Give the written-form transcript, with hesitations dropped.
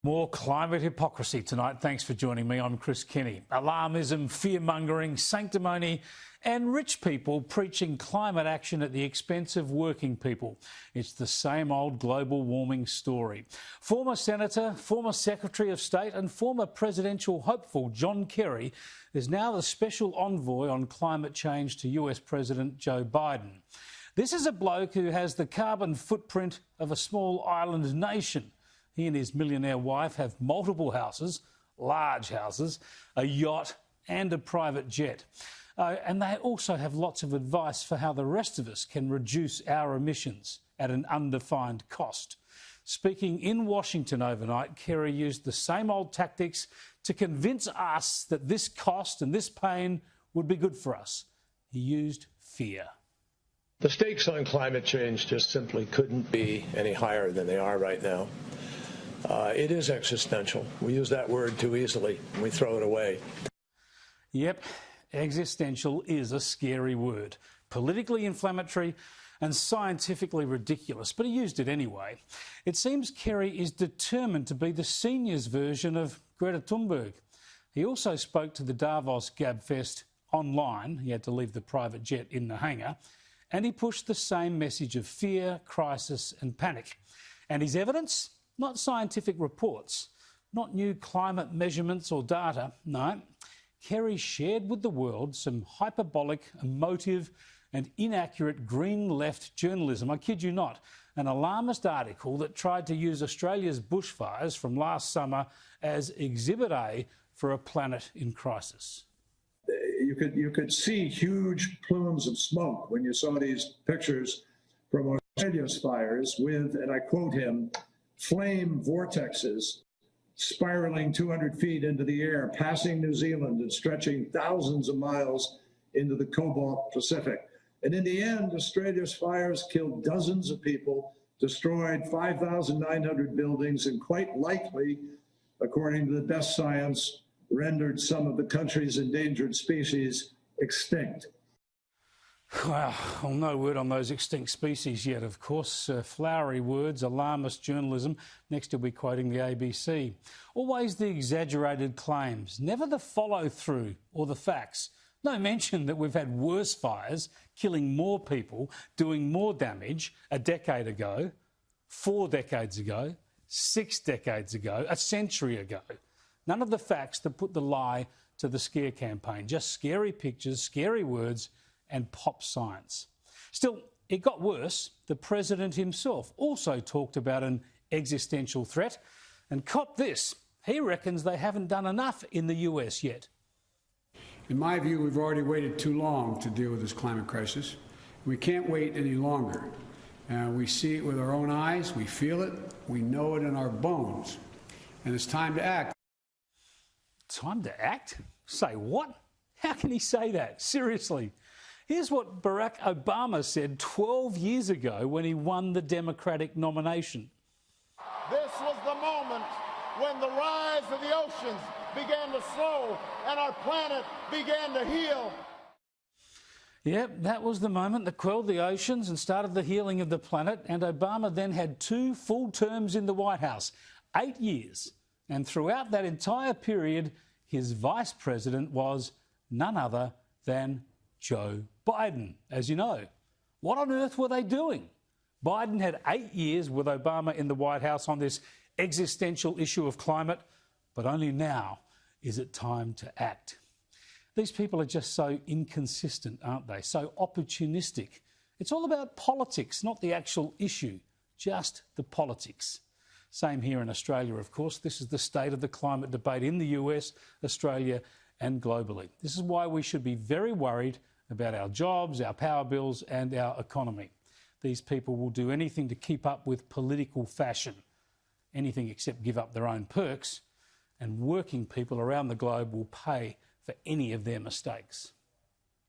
More climate hypocrisy tonight. Thanks for joining me. I'm Chris Kenny. Alarmism, fear-mongering, sanctimony and rich people preaching climate action at the expense of working people. It's the same old global warming story. Former Senator, former Secretary of State and former presidential hopeful John Kerry is now the special envoy on climate change to US President Joe Biden. This is a bloke who has the carbon footprint of a small island nation. He and his millionaire wife have multiple houses, large houses, a yacht and a private jet. And they also have lots of advice for how the rest of us can reduce our emissions at an undefined cost. Speaking in Washington overnight, Kerry used the same old tactics to convince us that this cost and this pain would be good for us. He used fear. The stakes on climate change just simply couldn't be any higher than they are right now. It is existential. We use that word too easily and we throw it away. Yep, existential is a scary word. Politically inflammatory and scientifically ridiculous, but he used it anyway. It seems Kerry is determined to be the seniors version of Greta Thunberg. He also spoke to the Davos Gabfest online. He had to leave the private jet in the hangar. And he pushed the same message of fear, crisis and panic. And his evidence? Not scientific reports, not new climate measurements or data, no. Kerry shared with the world some hyperbolic, emotive and inaccurate green left journalism. I kid you not, an alarmist article that tried to use Australia's bushfires from last summer as Exhibit A for a planet in crisis. You could see huge plumes of smoke when you saw these pictures from Australia's fires with, and I quote him, flame vortexes spiraling 200 feet into the air, passing New Zealand and stretching thousands of miles into the Cobalt Pacific. And in the end, Australia's fires killed dozens of people, destroyed 5,900 buildings, and quite likely, according to the best science, rendered some of the country's endangered species extinct. Well, no word on those extinct species yet, of course. Flowery words, alarmist journalism. Next he'll be quoting the ABC. Always the exaggerated claims, never the follow-through or the facts. No mention that we've had worse fires, killing more people, doing more damage a decade ago, 4 decades ago, 6 decades ago, a century ago. None of the facts that put the lie to the scare campaign. Just scary pictures, scary words and pop science. Still, it got worse. The president himself also talked about an existential threat. And cop this, he reckons they haven't done enough in the US yet. In my view, we've already waited too long to deal with this climate crisis. We can't wait any longer. We see it with our own eyes, we feel it, we know it in our bones. And it's time to act. Time to act? Say what? How can he say that? Seriously. Here's what Barack Obama said 12 years ago when he won the Democratic nomination. This was the moment when the rise of the oceans began to slow and our planet began to heal. Yep, that was the moment that quelled the oceans and started the healing of the planet. And Obama then had 2 full terms in the White House, 8 years. And throughout that entire period, his vice president was none other than Joe Biden, as you know. What on earth were they doing? Biden had 8 years with Obama in the White House on this existential issue of climate, but only now is it time to act. These people are just so inconsistent, aren't they? So opportunistic. It's all about politics, not the actual issue, just the politics. Same here in Australia, of course. This is the state of the climate debate in the US, Australia and globally. This is why we should be very worried about our jobs, our power bills and our economy. These people will do anything to keep up with political fashion, anything except give up their own perks, and working people around the globe will pay for any of their mistakes.